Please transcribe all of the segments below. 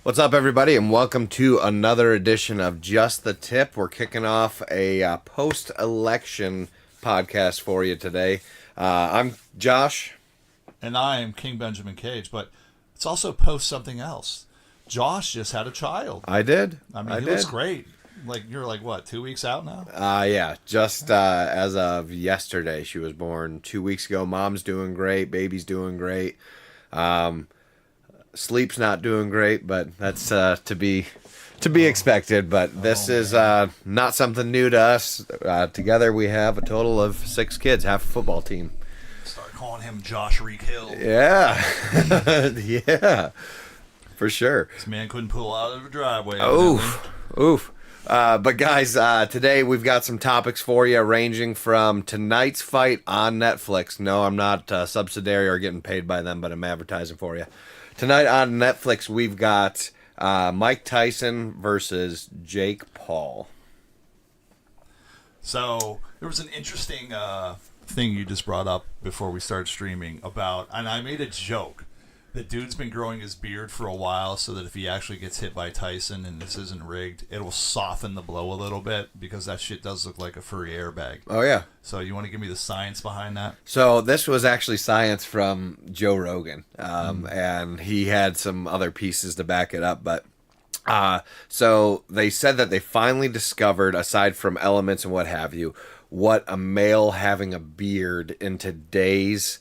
What's up, everybody, and welcome to another edition of Just the Tip. We're kicking off a post-election podcast for you today. I'm Josh. And I am King Benjamin Cage, but it's also post something else. Josh just had a child. I did. I mean, he looks great. Like, you're like, what, 2 weeks out now? Yeah, just as of yesterday, she was born 2 weeks ago. Mom's doing great. Baby's doing great. Sleep's not doing great, but that's to be expected. But this is not something new to us. Together we have a total of 6 kids, half a football team. Start calling him Josh Reek Hill. Yeah. Yeah, for sure. This man couldn't pull out of the driveway. Oof. But guys, today we've got some topics for you, ranging from tonight's fight on Netflix. No, I'm not subsidiary or getting paid by them, but I'm advertising for you. Tonight on Netflix, we've got Mike Tyson versus Jake Paul. So there was an interesting thing you just brought up before we started streaming about, and I made a joke. The dude's been growing his beard for a while so that if he actually gets hit by Tyson and this isn't rigged, it'll soften the blow a little bit because that shit does look like a furry airbag. Oh, yeah. So you want to give me the science behind that? So this was actually science from Joe Rogan, and he had some other pieces to back it up. But so they said that they finally discovered, aside from elements and what have you, what a male having a beard in today's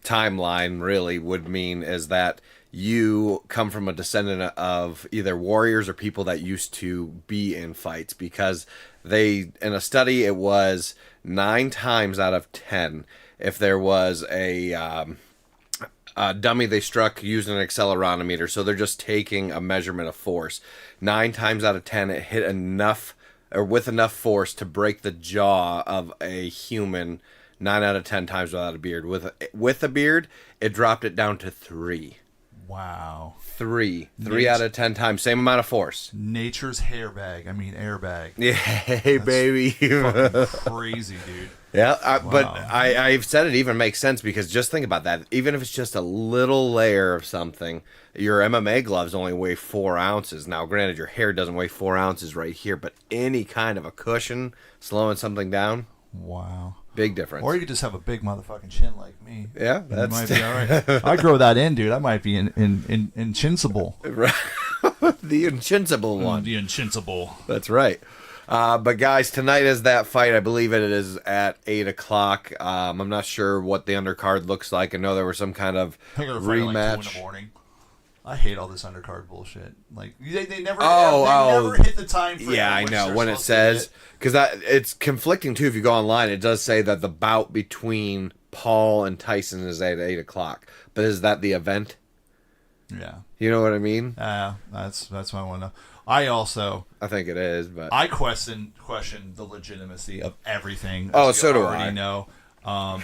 timeline really would mean is that you come from a descendant of either warriors or people that used to be in fights, because they, in a study, it was 9 times out of 10 if there was a dummy they struck using an accelerometer, so they're just taking a measurement of force. 9 times out of 10 it hit enough, or with enough force, to break the jaw of a human 9 out of 10 times without a beard. With a beard, it dropped it down to 3. Wow. 3 out of 10 times, same amount of force. Nature's airbag. Yeah, hey, baby. Crazy, dude. Yeah, Wow. But I've said it even makes sense, because just think about that. Even if it's just a little layer of something, your MMA gloves only weigh 4 ounces. Now, granted, your hair doesn't weigh 4 ounces right here, but any kind of a cushion slowing something down. Wow. Big difference. Or you could just have a big motherfucking chin like me. Yeah, that might be all right. I grow that in, dude. I might be invincible. The invincible one. The invincible. That's right. But guys, tonight is that fight. I believe it is at 8 o'clock. I'm not sure what the undercard looks like. I know there was some kind of rematch. Like 2 a.m. I hate all this undercard bullshit. Like they never, never hit the time frame. Yeah, I know when it says, because it's conflicting too. If you go online, it does say that the bout between Paul and Tyson is at 8 o'clock. But is that the event? Yeah, you know what I mean. That's what I want to know. I think it is, but I question the legitimacy of everything. Oh, so do I. I. Know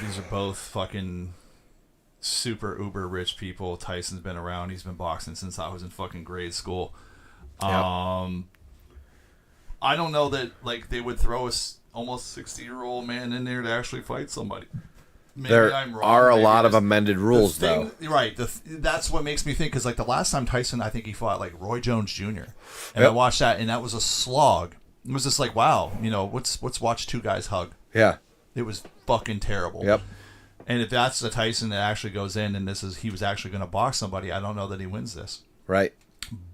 these are both fucking super uber rich people. Tyson's been around. He's been boxing since I was in fucking grade school. Yep. I don't know that like they would throw a almost 60-year-old man in there to actually fight somebody. Maybe there I'm wrong. are a lot of amended rules, though. Right. That's what makes me think, because like the last time Tyson, I think he fought like Roy Jones Jr. And I watched that, and that was a slog. It was just like, wow, let's watch 2 guys hug. Yeah. It was fucking terrible. Yep. And if that's the Tyson that actually goes in and he was actually going to box somebody, I don't know that he wins this. Right.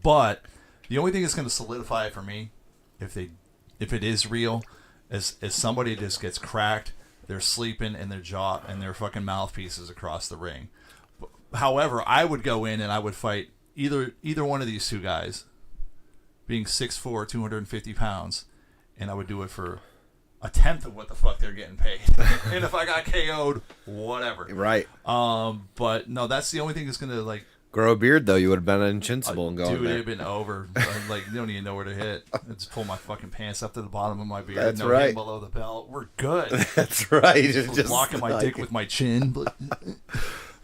But the only thing that's going to solidify it for me, if it is real, is somebody just gets cracked, they're sleeping, and their jaw and their fucking mouthpieces across the ring. However, I would go in and I would fight either one of these 2 guys, being 6'4", 250 pounds, and I would do it for a tenth of what the fuck they're getting paid. And if I got KO'd, whatever. Right. But no, that's the only thing that's gonna like grow a beard, though. You would have been invincible and go. Dude, it would have been over. Like, you don't even know where to hit. I just pull my fucking pants up to the bottom of my beard. That's no right. hit below the belt. We're good. That's right. Just blocking my dick with my chin.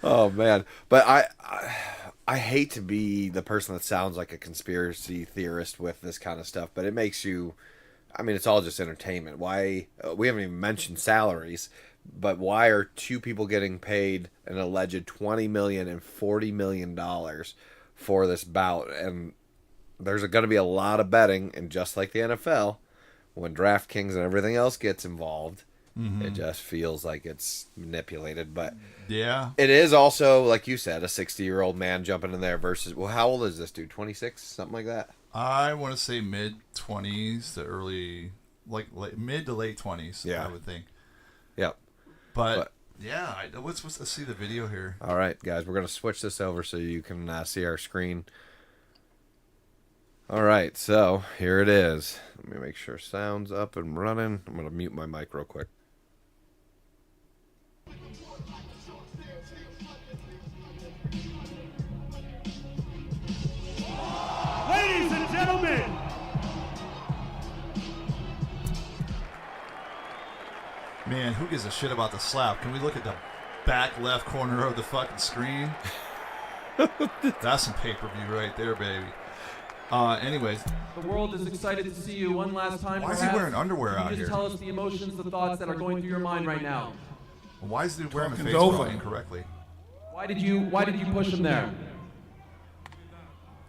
Oh man, but I hate to be the person that sounds like a conspiracy theorist with this kind of stuff, but it makes you. I mean, it's all just entertainment. Why we haven't even mentioned salaries, but why are 2 people getting paid an alleged $20 million and $40 million for this bout, and there's going to be a lot of betting, and just like the NFL, when DraftKings and everything else gets involved, it just feels like it's manipulated. But yeah, it is also, like you said, a 60-year-old man jumping in there versus, well, how old is this dude? 26, something like that. I want to say mid-20s to early, like mid to late 20s. Yeah, I would think. Yep. But yeah, let's see the video here. All right, guys, we're gonna switch this over so you can see our screen. All right, so here it is. Let me make sure sound's up and running. I'm going to mute my mic real quick. Ladies and gentlemen, man, who gives a shit about the slap? Can we look at the back left corner of the fucking screen? That's some pay-per-view right there, baby. Anyways, the world is excited to see you one last time. Why is he wearing underwear out here? here? Just tell us the emotions, the thoughts that are going through your mind right now. Why is he wearing a face over incorrectly? Why did you push him there?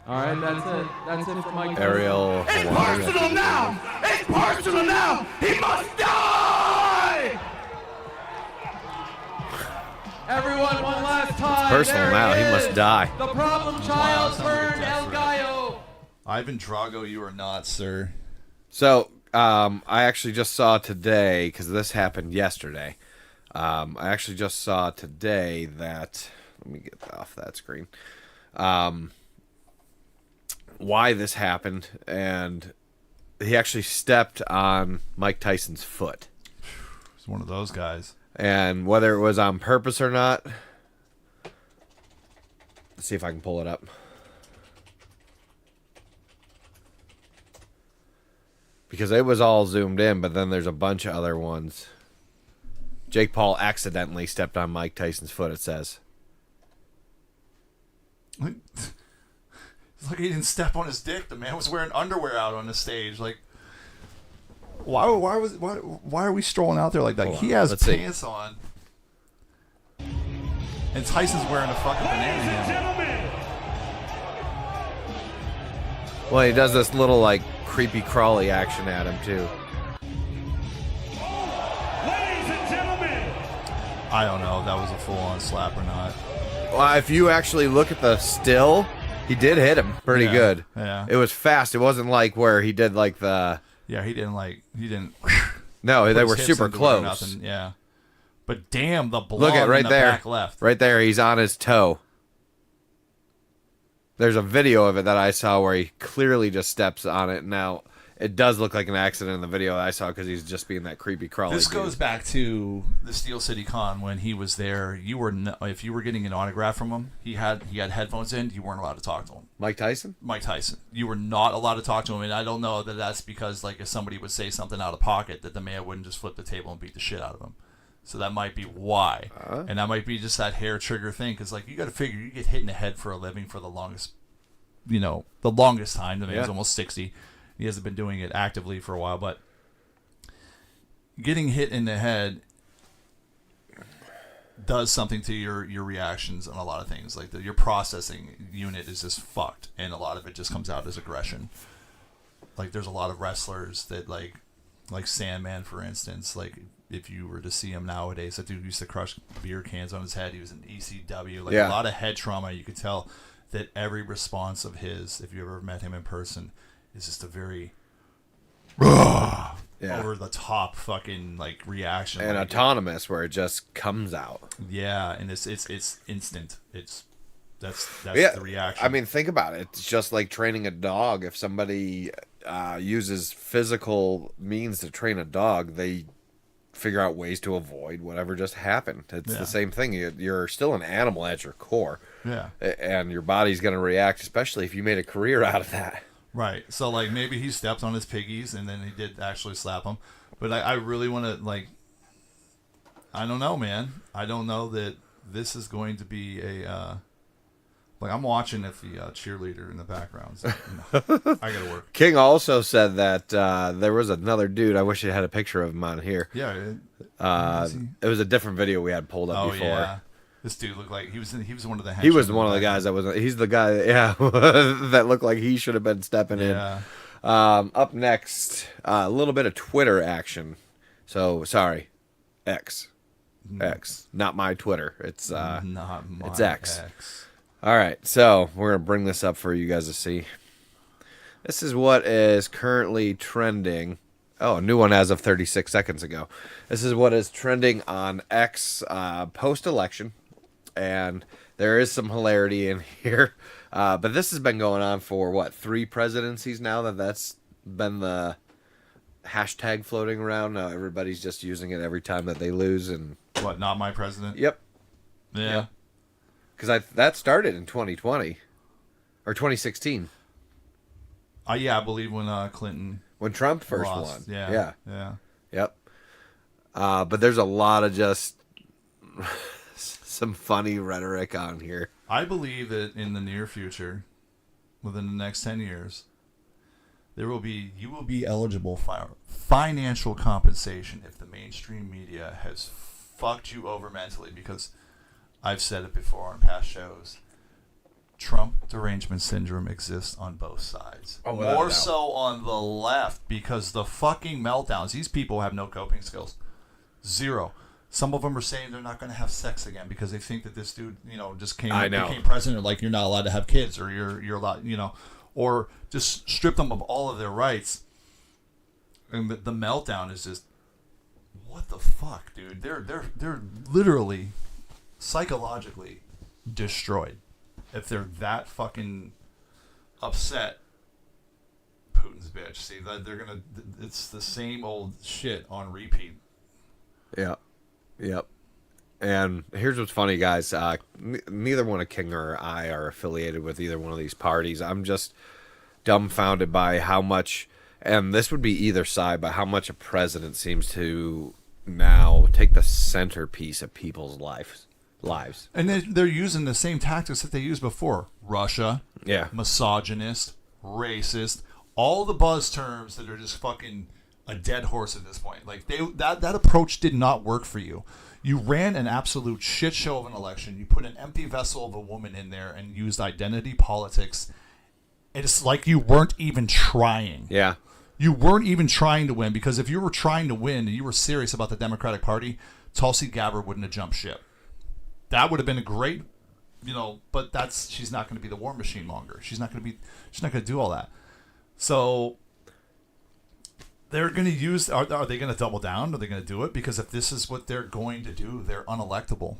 All right, that's it. That's it for Mike. Ariel. it's personal now! It's personal now! He must die! Everyone, one last time. Personal There now. it He is. must die. The problem child burned El Gallo. Ivan Drago, you are not, sir. So, I actually just saw today, because this happened yesterday. I actually just saw today that, let me get off that screen, why this happened, and he actually stepped on Mike Tyson's foot. He's one of those guys. And whether it was on purpose or not, let's see if I can pull it up. Because it was all zoomed in, but then there's a bunch of other ones. Jake Paul accidentally stepped on Mike Tyson's foot, it says. It's like he didn't step on his dick. The man was wearing underwear out on the stage. Like, why are we strolling out there like that? He has pants on. And Tyson's wearing a fucking banana hammock. Well, he does this little, like, creepy crawly action at him, too. Ladies and gentlemen, I don't know if that was a full-on slap or not. Well, if you actually look at the still, he did hit him pretty good. Yeah. It was fast. It wasn't like where he did, like, the... Yeah, he didn't. No, they his were hips super into it or close. nothing. Yeah. But damn, the blood Look at right in the there. back left. Right there, he's on his toe. There's a video of it that I saw where he clearly just steps on it. Now, it does look like an accident in the video that I saw because he's just being that creepy crawly This dude. goes back to the Steel City Con when he was there. You were if you were getting an autograph from him, he had headphones in. You weren't allowed to talk to him. Mike Tyson? Mike Tyson. You were not allowed to talk to him, and I don't know that that's because like if somebody would say something out of pocket that the man wouldn't just flip the table and beat the shit out of him. So that might be why, and that might be just that hair trigger thing. Because like you got to figure, you get hit in the head for a living for the longest, the longest time. The man's almost 60. He hasn't been doing it actively for a while, but getting hit in the head does something to your reactions on a lot of things. Like your processing unit is just fucked, and a lot of it just comes out as aggression. Like there's a lot of wrestlers that like Sandman, for instance. Like if you were to see him nowadays, that dude used to crush beer cans on his head. He was in ECW. Like a lot of head trauma. You could tell that every response of his, if you ever met him in person, is just a very over the top fucking like reaction And like, autonomous, where it just comes out. Yeah, and it's instant. That's the reaction. I mean, think about it. It's just like training a dog. If somebody uses physical means to train a dog, they figure out ways to avoid whatever just happened. It's the same thing. You're still an animal at your core. Yeah. And your body's going to react, especially if you made a career out of that. Right. So, like, maybe he stepped on his piggies and then he did actually slap him. But I really want to, like, I don't know, man. I don't know that this is going to be a, like, I'm watching if the cheerleader in the background. So, I got to work. King also said that there was another dude. I wish I had a picture of him on here. Yeah. It was a different video we had pulled up before. Yeah. This dude looked like he was one of the. He was one of the guys that was. He's the guy, that looked like he should have been stepping in. Up next, a little bit of Twitter action. So sorry, X, not my Twitter. It's not my it's X. All right, so we're gonna bring this up for you guys to see. This is what is currently trending. Oh, a new one as of 36 seconds ago. This is what is trending on X post-election, and there is some hilarity in here. But this has been going on for, 3 presidencies now that's been the hashtag floating around. Now everybody's just using it every time that they lose. And What, not my president? Yep. Yeah. Because that started in 2020. Or 2016. Yeah, I believe when Clinton... When Trump first lost. won. Yeah. Yep. But there's a lot of just some funny rhetoric on here. I believe that in the near future, within the next 10 years, you will be eligible for financial compensation if the mainstream media has fucked you over mentally, because I've said it before on past shows. Trump derangement syndrome exists on both sides. More so on the left, because the fucking meltdowns, these people have no coping skills. Zero. Some of them are saying they're not going to have sex again because they think that this dude, just became president. Like, you're not allowed to have kids, or you're allowed, or just strip them of all of their rights. And the meltdown is just, what the fuck, dude? They're literally psychologically destroyed. If they're that fucking upset, Putin's bitch. See, it's the same old shit on repeat. Yeah. Yep. And here's what's funny, guys. Neither one of King or I are affiliated with either one of these parties. I'm just dumbfounded by how much, and this would be either side, but how much a president seems to now take the centerpiece of people's lives. And they're using the same tactics that they used before. Russia, misogynist, racist, all the buzz terms that are just fucking a dead horse at this point. Like, that approach did not work for you. You ran an absolute shit show of an election. You put an empty vessel of a woman in there and used identity politics. It's like you weren't even trying. Yeah. You weren't even trying to win, because if you were trying to win and you were serious about the Democratic Party, Tulsi Gabbard wouldn't have jumped ship. That would have been a great, but she's not going to be the war machine longer. She's not going to do all that. So they're going to use, are they going to double down? Are they going to do it? Because if this is what they're going to do, they're unelectable.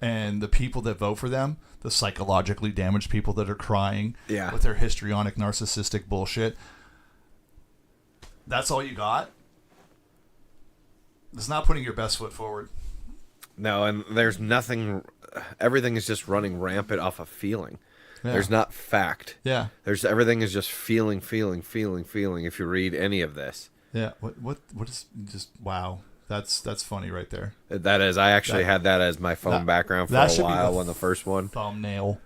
And the people that vote for them, the psychologically damaged people that are crying with their histrionic, narcissistic bullshit, that's all you got? It's not putting your best foot forward. No, and there's nothing. Everything is just running rampant off of feeling. Yeah. There's not fact. Yeah. Everything is just feeling. If you read any of this. Yeah. What is just wow? That's funny right there. That is. I actually had that as my phone background for a while when the first one. Thumbnail.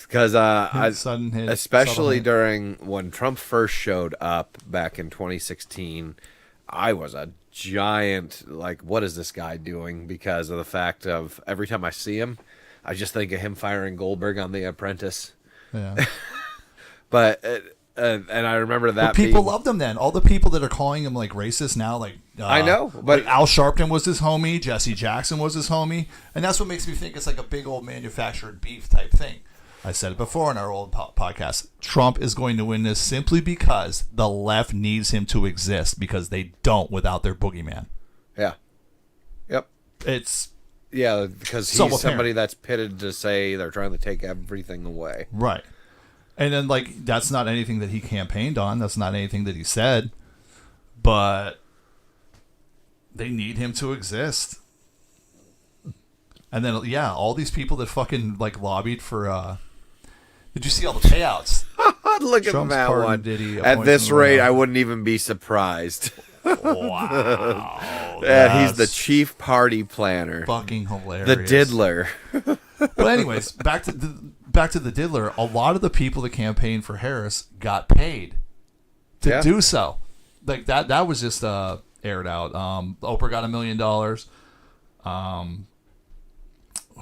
Because especially during when Trump first showed up back in 2016, I was a giant, like, what is this guy doing? Because of the fact of every time I see him, I just think of him firing Goldberg on The Apprentice. Yeah. But and I remember that. But people loved him then. All the people that are calling him like racist now, like I know, but like Al Sharpton was his homie, Jesse Jackson was his homie, and that's what makes me think it's like a big old manufactured beef type thing. I said it before in our old podcast. Trump is going to win this simply because the left needs him to exist, because they don't without their boogeyman. Yeah. Yep. It's because he's somebody that's pitted to say they're trying to take everything away. Right. And then, like, that's not anything that he campaigned on. That's not anything that he said. But they need him to exist. And then, all these people that fucking, like, lobbied for, did you see all the payouts? Look at that one. At this rate, I wouldn't even be surprised. Wow. And he's the chief party planner. Fucking hilarious. The diddler. But anyways, back to the diddler. A lot of the people that campaigned for Harris got paid to do so. Like, that was just aired out. Oprah got $1 million.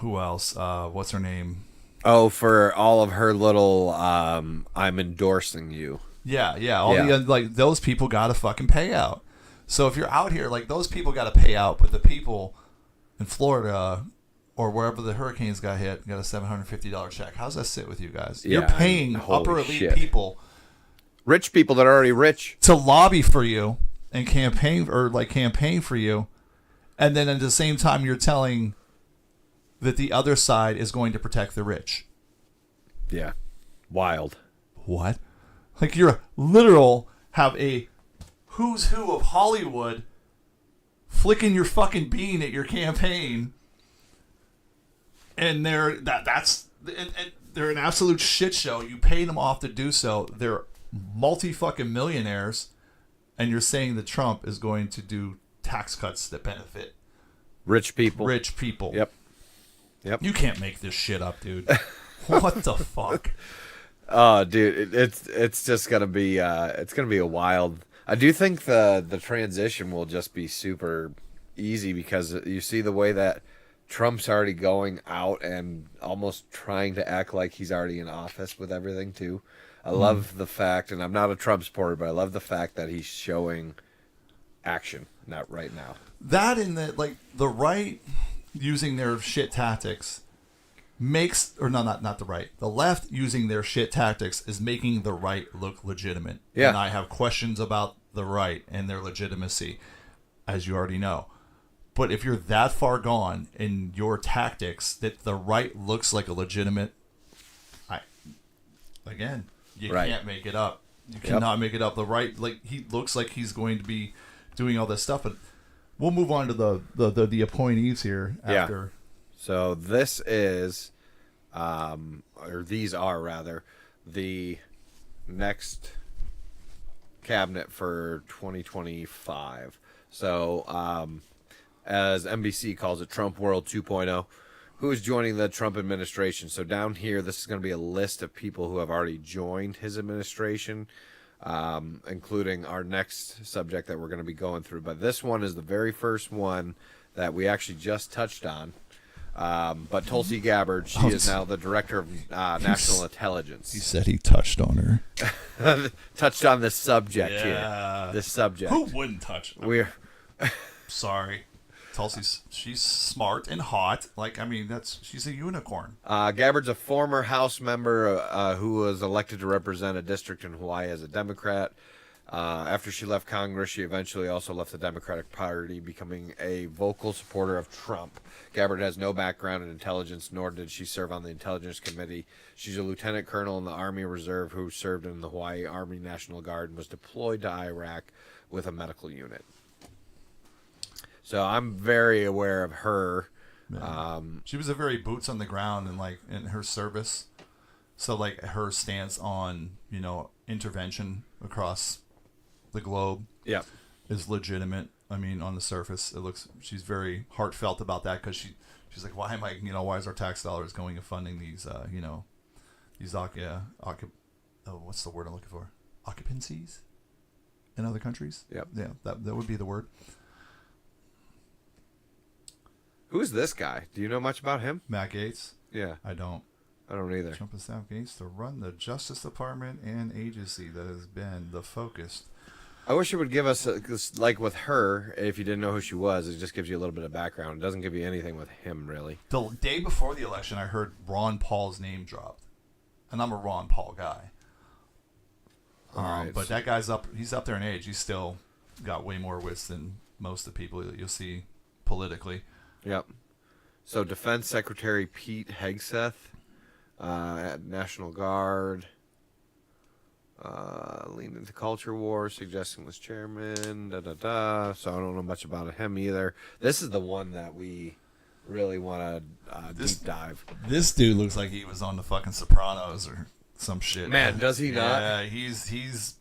Who else? What's her name? Oh, for all of her little, I'm endorsing you. Yeah. Yeah. Like those people got to fucking pay out. So if you're out here, like those people got to pay out, but the people in Florida or wherever the hurricanes got hit got a $750 check. How's that sit with you guys? Yeah, You're paying holy upper elite shit. people Rich people that are already rich. to lobby for you and campaign for you, and then at the same time you're telling that the other side is going to protect the rich. Yeah. Wild. What? Like you're literal have a who's who of Hollywood flicking your fucking bean at your campaign, and they're they're an absolute shit show. You paid them off to do so. They're multi fucking millionaires, and you're saying that Trump is going to do tax cuts that benefit Rich people. rich people. Yep. You can't make this shit up, dude. What the fuck? Oh, dude, it's just gonna be a wild. I do think the transition will just be super easy because you see the way that Trump's already going out and almost trying to act like he's already in office with everything too. I love the fact, and I'm not a Trump supporter, but I love the fact that he's showing action, not right now. That in the like the right using their shit tactics makes not the right. The left using their shit tactics is making the right look legitimate. Yeah. And I have questions about the right and their legitimacy, as you already know. But if you're that far gone in your tactics that the right looks like a legitimate, you Right. can't make it up. You cannot make it up. The right, like he looks like he's going to be doing all this stuff, but we'll move on to the appointees here after. So this is, or these are rather, the next cabinet for 2025. So, as NBC calls it, Trump World 2.0. Who is joining the Trump administration? So down here, this is going to be a list of people who have already joined his administration, including our next subject that we're going to be going through. But this one is the very first one that we actually just touched on. But Tulsi Gabbard, she is now the director of national intelligence. He said he touched on her. Touched on this subject Yeah. here. This subject. Who wouldn't touch? We're Sorry, she's smart and hot. Like she's a unicorn. Gabbard's a former House member who was elected to represent a district in Hawaii as a Democrat. After she left Congress, she eventually also left the Democratic Party, becoming a vocal supporter of Trump. Gabbard has no background in intelligence, nor did she serve on the Intelligence Committee. She's a lieutenant colonel in the Army Reserve who served in the Hawaii Army National Guard and was deployed to Iraq with a medical unit. So I'm very aware of her. Yeah. She was a very boots on the ground and in her service. So her stance on intervention across the globe is legitimate. I mean, on the surface, she's very heartfelt about that because she's like, why is our tax dollars going and funding these what's the word I'm looking for? Occupancies in other countries? Yep. Yeah, that would be the word. Who is this guy? Do you know much about him? Matt Gaetz? Yeah. I don't. I don't either. Trump and Matt Gaetz to run the Justice Department and agency that has been the focus. I wish it would give us, like with her, if you didn't know who she was, it just gives you a little bit of background. It doesn't give you anything with him, really. The day before the election, I heard Ron Paul's name dropped. And I'm a Ron Paul guy. All right. But that guy's he's up there in age. He's still got way more wits than most of the people that you'll see politically. Yep. So Defense Secretary Pete Hegseth, National Guard, leaned into culture war, suggesting was chairman, So I don't know much about him either. This is the one that we really want to deep dive. This dude looks like he was on the fucking Sopranos or some shit. Man, does he not? Yeah, he's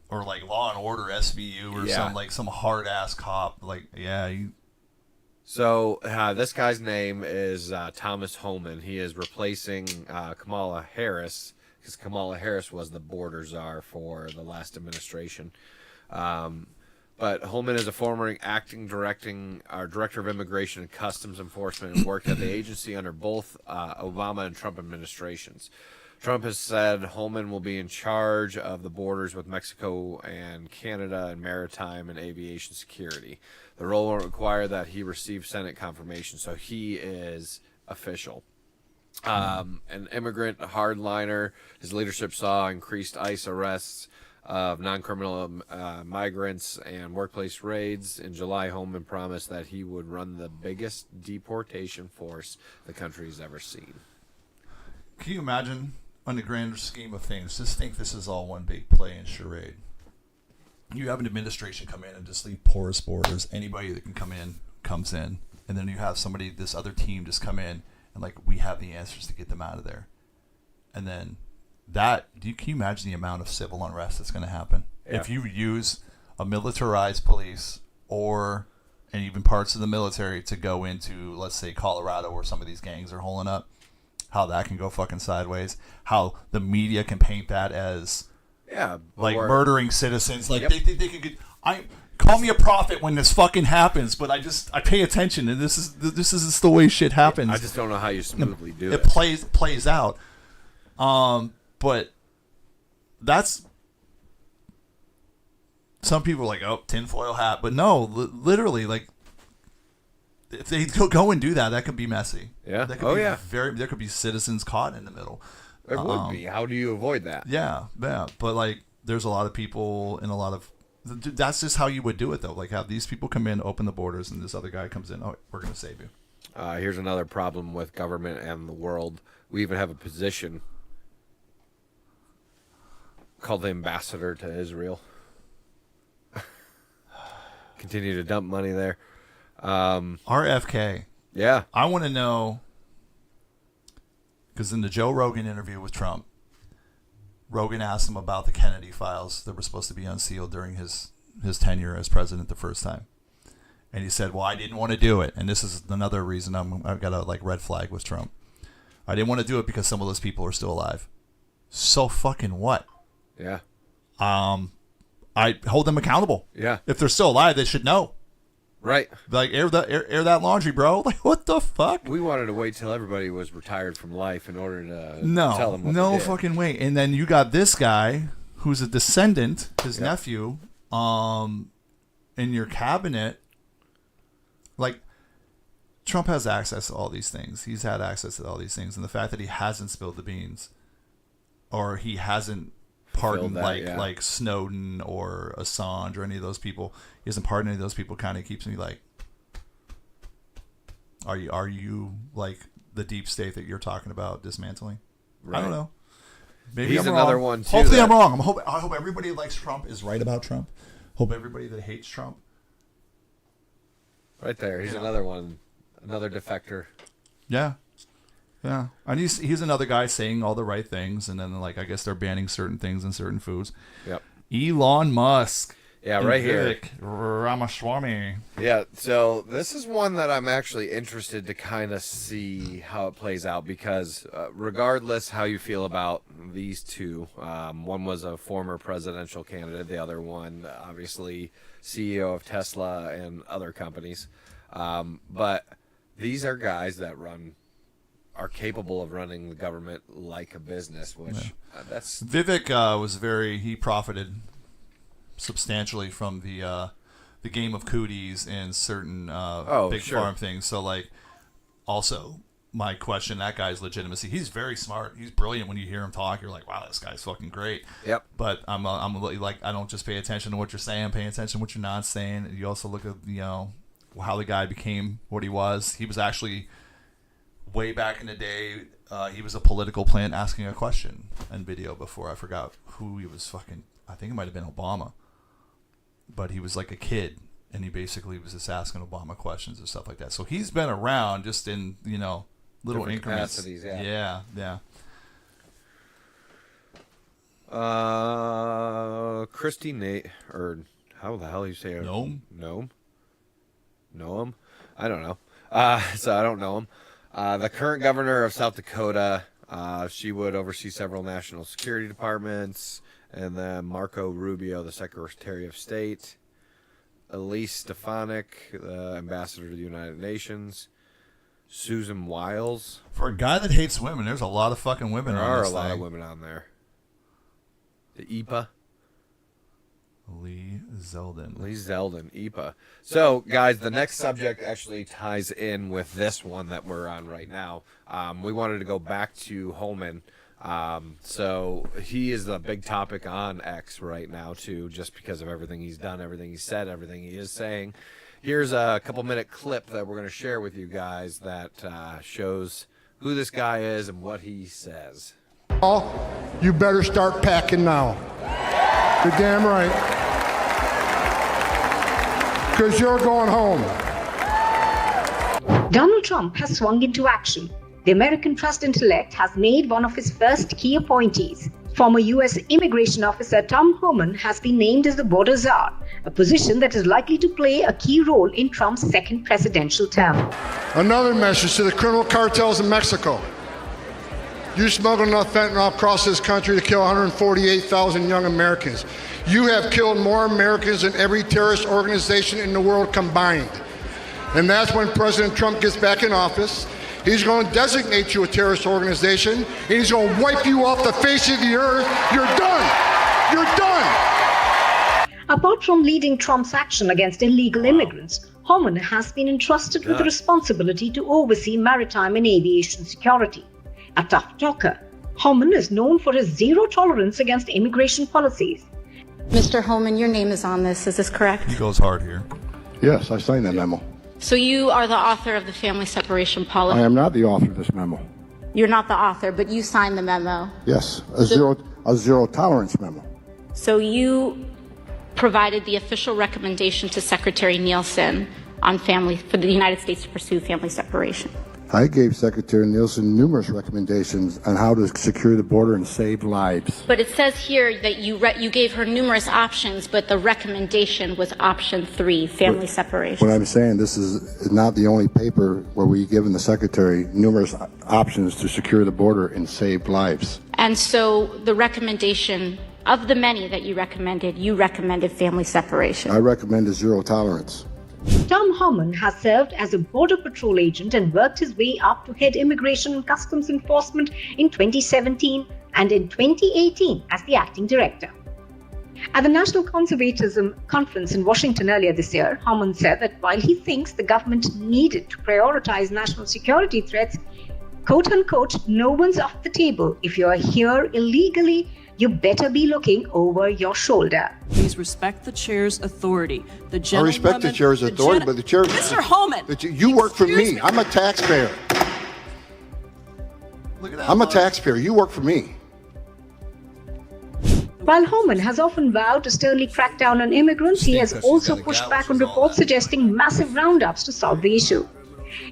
or like Law and Order SVU or some hard ass cop. So this guy's name is Thomas Homan. He is replacing Kamala Harris because Kamala Harris was the border czar for the last administration. But Holman is a former director of immigration and customs enforcement and worked at the agency under both Obama and Trump administrations. Trump has said Holman will be in charge of the borders with Mexico and Canada and maritime and aviation security. The role will require that he receive Senate confirmation, so he is official. An immigrant hardliner, his leadership saw increased ICE arrests of non-criminal migrants and workplace raids. In July, Holman promised that he would run the biggest deportation force the country's ever seen. Can you imagine, on the grander scheme of things, just think this is all one big play and charade. You have an administration come in and just leave porous borders. Anybody that can come in, comes in. And then you have somebody, this other team just come in and like, we have the answers to get them out of there. And then can you imagine the amount of civil unrest that's going to happen? Yeah. If you use a militarized police and even parts of the military to go into, let's say, Colorado where some of these gangs are holing up, how that can go fucking sideways, how the media can paint that as murdering citizens. Like, yep. they could call me a prophet when this fucking happens, but I pay attention, and this is the way shit happens. I just don't know how you smoothly do it. It plays out. But that's, some people are like, oh, tinfoil hat. But no, literally, like, if they go and do that, that could be messy. Yeah. There could be citizens caught in the middle. There would be. How do you avoid that? Yeah. But, like, there's a lot of people and that's just how you would do it, though. Like, have these people come in, open the borders, and this other guy comes in. Oh, we're going to save you. Here's another problem with government and the world. We even have a position called the ambassador to Israel. Continue to dump money there. RFK. Yeah. I want to know, because in the Joe Rogan interview with Trump, Rogan asked him about the Kennedy files that were supposed to be unsealed during his tenure as president the first time. And he said, well, I didn't want to do it. And this is another reason I've got a red flag with Trump. I didn't want to do it because some of those people are still alive. So fucking what? Yeah. I hold them accountable. Yeah. If they're still alive, they should know. Right. Like, air that laundry, bro. Like, what the fuck? We wanted to wait till everybody was retired from life in order to tell them what no they did. Fucking way. And then you got this guy who's a descendant, his nephew, in your cabinet. Like, Trump has access to all these things. He's had access to all these things. And the fact that he hasn't spilled the beans, or he hasn't pardoned like Snowden or Assange or any of those people, he hasn't pardoned any of those people, kind of keeps me like, are you like the deep state that you're talking about dismantling? Right. I don't know. Maybe he's I'm another wrong. one too. Hopefully I'm wrong. I hope everybody that likes Trump is right about Trump. Hope everybody that hates Trump. Right there. He's another one. Another defector. Yeah. Yeah. And he's another guy saying all the right things, and then, like, I guess they're banning certain things and certain foods. Yep. Elon Musk. Yeah, right here. Ramaswamy. Yeah, so this is one that I'm actually interested to kind of see how it plays out, because regardless how you feel about these two, one was a former presidential candidate, the other one obviously CEO of Tesla and other companies, but these are guys that are capable of running the government like a business, which that's... Vivek he profited substantially from the game of cooties and certain big farm things. So, like, also my question, that guy's legitimacy. He's very smart. He's brilliant. When you hear him talk, you're like, wow, this guy's fucking great. Yep. But I'm like, I don't just pay attention to what you're saying, pay attention to what you're not saying. You also look at, how the guy became what he was. He was actually, way back in the day, he was a political plant asking a question in video before. I forgot who he was fucking, I think it might have been Obama. But he was like a kid, and he basically was just asking Obama questions and stuff like that. So he's been around, just in, little different increments. Capacities, Yeah. Christy Nate, or how the hell you say it? Noam? Noam? I don't know. So I don't know him. The current governor of South Dakota, she would oversee several national security departments. And then Marco Rubio, the Secretary of State. Elise Stefanik, ambassador to the United Nations. Susan Wiles. For a guy that hates women, there's a lot of fucking women There on are this a lot thing. of women on there. The EPA. Lee Zeldin, EPA. So, guys, the next subject actually ties in with this one that we're on right now. We wanted to go back to Holman. So he is the big topic on X right now, too, just because of everything he's done, everything he said, everything he is saying. Here's a couple-minute clip that we're going to share with you guys that shows who this guy is and what he says. You better start packing now. You're damn right. Because you're going home. Donald Trump has swung into action. The American president-elect has made one of his first key appointees. Former U.S. immigration officer Tom Homan has been named as the border czar, a position that is likely to play a key role in Trump's second presidential term. Another message to the criminal cartels in Mexico. You smuggled enough fentanyl across this country to kill 148,000 young Americans. You have killed more Americans than every terrorist organization in the world combined. And that's when President Trump gets back in office. He's going to designate you a terrorist organization, and he's going to wipe you off the face of the earth. You're done. You're done. Apart from leading Trump's action against illegal immigrants, Homan has been entrusted with the responsibility to oversee maritime and aviation security. A tough talker, Homan is known for his zero tolerance against immigration policies. Mr. Homan, your name is on this. Is this correct? He goes hard here. Yes, I signed that memo. So you are the author of the family separation policy? I am not the author of this memo. You're not the author, but you signed the memo. Yes, a zero tolerance memo. So you provided the official recommendation to Secretary Nielsen on for the United States to pursue family separation. I gave Secretary Nielsen numerous recommendations on how to secure the border and save lives. But it says here that you gave her numerous options, but the recommendation was option 3, family separation. What I'm saying, this is not the only paper where we've given the Secretary numerous options to secure the border and save lives. And so the recommendation, of the many that you recommended family separation. I recommended zero tolerance. Tom Homan has served as a Border Patrol agent and worked his way up to head Immigration and Customs Enforcement in 2017 and in 2018 as the acting director. At the National Conservatism Conference in Washington earlier this year, Homan said that while he thinks the government needed to prioritize national security threats, quote unquote, no one's off the table. If you are here illegally, you better be looking over your shoulder. Please respect the chair's authority. The I respect the chair's authority, but the chair... Mr. Homan! You work for me. I'm a taxpayer. Look at that. I'm a taxpayer. You work for me. While Homan has often vowed to sternly crack down on immigrants, he has also pushed back on reports suggesting massive roundups to solve the issue.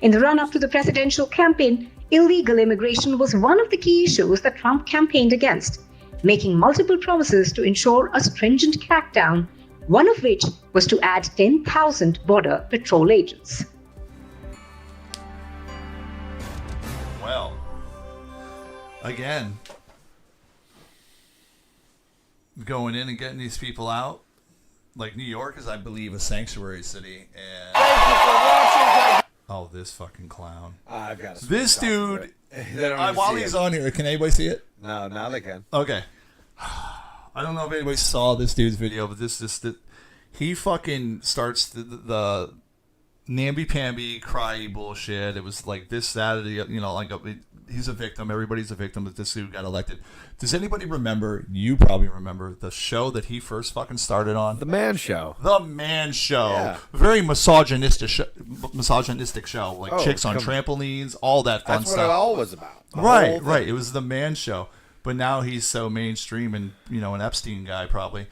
In the run-up to the presidential campaign, illegal immigration was one of the key issues that Trump campaigned against, making multiple promises to ensure a stringent crackdown, one of which was to add 10,000 Border Patrol agents. Well, again, going in and getting these people out. Like New York is, I believe, a sanctuary city. And oh, this fucking clown! I've got this dude. While he's on. on here, can anybody see it? No, now they can. Okay. I don't know if anybody saw this dude's video, but he fucking starts the namby-pamby, cry bullshit. It was like this, that, he's a victim. Everybody's a victim that this dude got elected. Does anybody remember, you probably remember, the show that he first fucking started on? The Man Show. The Man Show. Yeah. Very misogynistic show. Like chicks on come on. trampolines, all that fun That's stuff. what it all was about. The whole Right, thing. right. It was the Man Show. But now he's so mainstream and, an Epstein guy probably.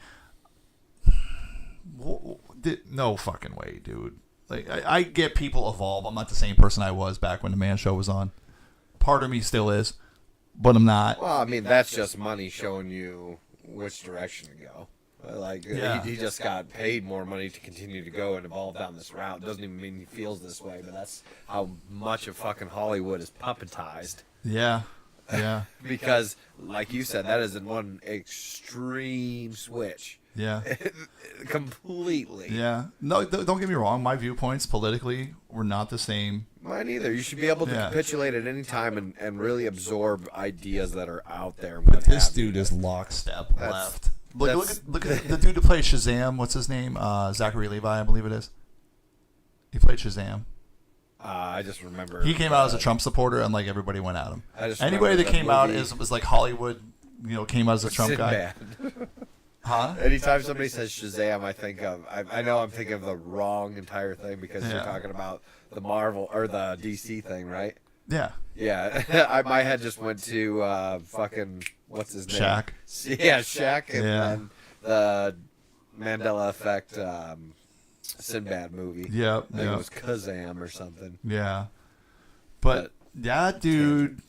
No fucking way, dude. Like, I get people evolve. I'm not the same person I was back when the Man Show was on. Part of me still is, but I'm not. Well, I mean, that's just money showing you which direction to go. Yeah. He just got paid more money to continue to go and evolve down this route. Doesn't even mean he feels this way, but that's how much of fucking Hollywood is puppetized. Yeah. Yeah. Because, like you said, that is in one extreme switch. Yeah. Completely. Yeah. No, don't get me wrong. My viewpoints politically were not the same. Mine either. You should be able to Yeah. capitulate at any time and really absorb ideas that are out there. But this dude is lockstep left. Look at the dude who plays Shazam. What's his name? Zachary Levi, I believe it is. He played Shazam. I just remember He came out as a Trump supporter, and like everybody went at him. remember Anybody that that came out movie. was like Hollywood, came out as a Trump guy. Sinbad. Huh? Anytime somebody says Shazam, I think of I know I'm thinking of the wrong entire thing because you're Yeah. talking about the Marvel or the DC thing, right? Yeah. Yeah, my head just went to fucking what's his name? Shaq. Yeah, Shaq, and Yeah. then the Mandela Effect Sinbad movie. Yep. I think it was Kazam or something. Yeah. But that dude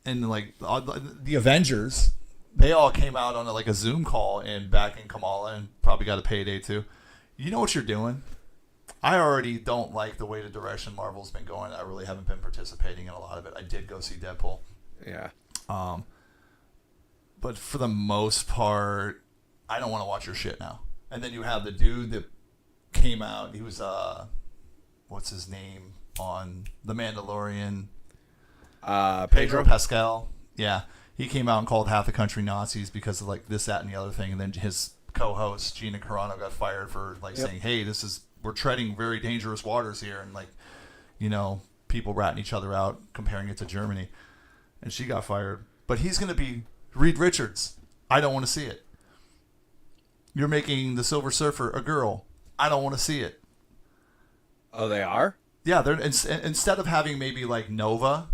and like the Avengers, they all came out on like a Zoom call and backing Kamala and probably got a payday too. You know what you're doing? I already don't like the way the direction Marvel's been going. I really haven't been participating in a lot of it. I did go see Deadpool. Yeah. But for the most part, I don't want to watch your shit now. And then you have the dude that came out. He was what's his name on The Mandalorian? Pedro Pascal. Yeah, he came out and called half the country Nazis because of like this, that, and the other thing. And then his co-host Gina Carano got fired for like saying, "Hey, we're treading very dangerous waters here," and like, people ratting each other out, comparing it to Germany. And she got fired. But he's going to be Reed Richards. I don't want to see it. You're making the Silver Surfer a girl. I don't want to see it. Oh, they are? Yeah, they're instead of having maybe like Nova,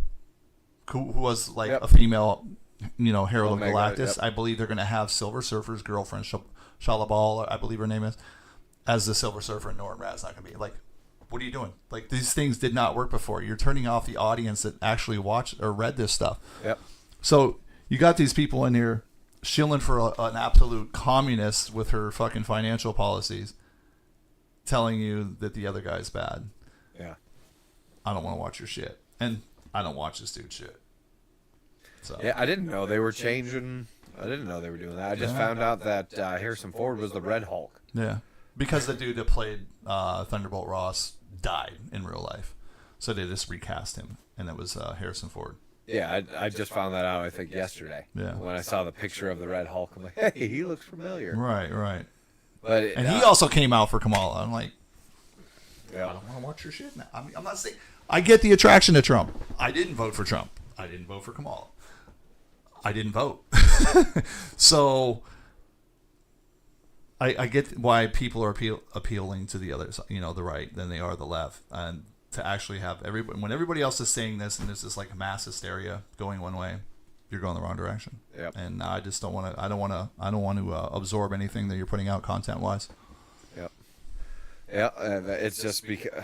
who was like a female, Herald of Galactus. I believe they're going to have Silver Surfer's girlfriend, Shalabal, I believe her name is, as the Silver Surfer, and Norrin Rath's not going to be. Like, what are you doing? Like, these things did not work before. You're turning off the audience that actually watched or read this stuff. Yep. So you got these people in here shilling for an absolute communist with her fucking financial policies, telling you that the other guy's bad. Yeah. I don't want to watch your shit. And I don't watch this dude's shit. So. Yeah, I didn't know they were changing. I didn't know they were doing that. I just found out that Harrison Ford was the Red Hulk. Yeah. Because the dude that played Thunderbolt Ross died in real life. So they just recast him. And it was Harrison Ford. Yeah, I just found that out, I think, yesterday. Yeah. When I saw the picture of the Red Hulk, I'm like, hey, he looks familiar. Right. But and he also came out for Kamala. I'm like, yeah. I don't want to watch your shit now. I mean, I'm not saying... I get the attraction to Trump. I didn't vote for Trump. I didn't vote for Kamala. I didn't vote. So... I get why people are appealing to the others, the right, than they are the left, and to actually have when everybody else is saying this and there's this like mass hysteria going one way, you're going the wrong direction. Yep. And I just don't want to. I don't want to absorb anything that you're putting out content wise. Yep. Yeah, it's just because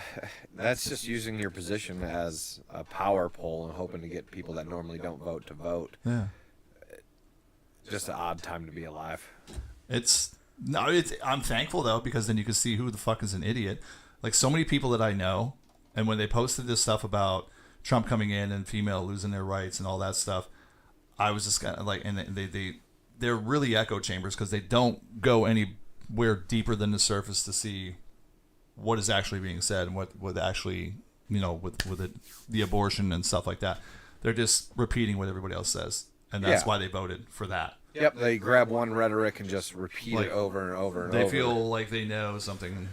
that's just using your position as a power pole and hoping to get people that normally don't vote to vote. Yeah. Just an odd time to be alive. I'm thankful though, because then you can see who the fuck is an idiot. Like so many people that I know, and when they posted this stuff about Trump coming in and female losing their rights and all that stuff, I was just kind of like, and they're really echo chambers because they don't go anywhere deeper than the surface to see what is actually being said and what actually, with the abortion and stuff like that. They're just repeating what everybody else says, and that's why they voted for that. Yep, they grab one rhetoric and just repeat it over and over and over. They feel like they know something.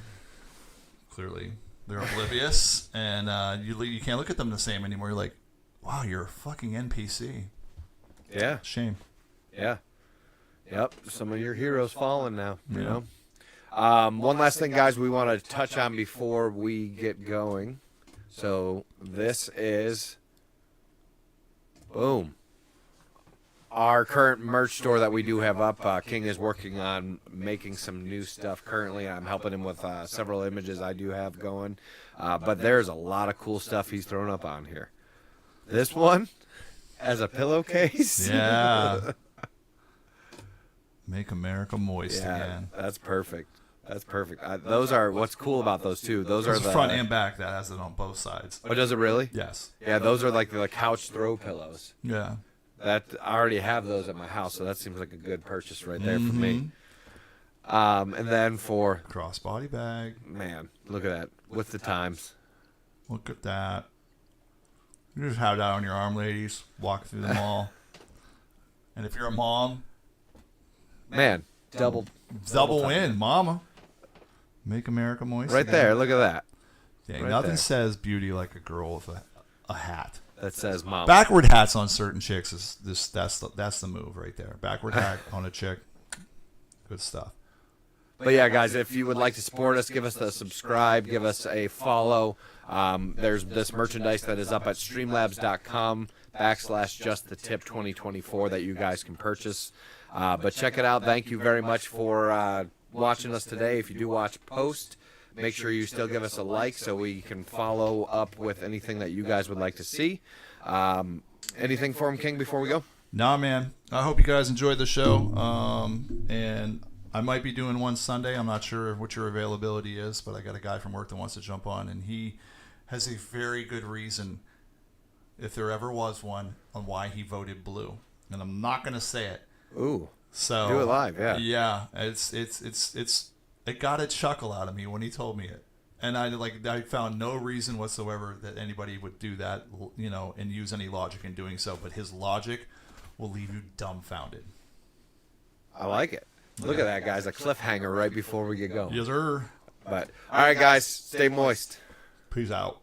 Clearly, they're oblivious, and you can't look at them the same anymore. You're like, wow, you're a fucking NPC. Yeah. Shame. Yeah. Yep, some of your heroes fallen now, you know. One last thing, guys, we want to touch on before we get going. So this is, boom, our current merch store that we do have up. King is working on making some new stuff currently. I'm helping him with several images I do have going. But there's a lot of cool stuff he's thrown up on here. This one as a pillowcase. Yeah. Make America moist again. That's perfect. That's perfect. Those are what's cool about those two. Those are the front and back that has it on both sides. Oh, does it really? Yes. Yeah, those are like the couch throw pillows. Yeah. That I already have those at my house, so that seems like a good purchase right there for me. And then for Crossbody bag. man, look at that with the times. Look at that. You just have that on your arm, ladies. Walk through the mall. And if you're a mom, Man, double win, mama. Make America moist. right again. there. Look at that. Dang, right nothing there. says beauty like a girl with a hat. That says mom. Backward hats on certain chicks is this. That's the move right there. Backward hat on a chick. Good stuff. But yeah, guys, if you would like to support us, give us a subscribe, give us a follow. There's this merchandise that is up at streamlabs.com/justthetip2024 that you guys can purchase. But check it out. Thank you very much for watching us today. If you do watch post, make sure you still give us a like so we can follow up with anything that you guys would like to see. Anything for him, King, before we go? Nah, man. I hope you guys enjoyed the show. And I might be doing one Sunday. I'm not sure what your availability is, but I got a guy from work that wants to jump on, and he has a very good reason, if there ever was one, on why he voted blue. And I'm not going to say it. Ooh. So Do it live, yeah. Yeah, it got a chuckle out of me when he told me it. And I found no reason whatsoever that anybody would do that, and use any logic in doing so, but his logic will leave you dumbfounded. I like it. Look at that, guys. A cliffhanger right before we get going. Yes, sir. But, all right, guys, stay moist. Peace out.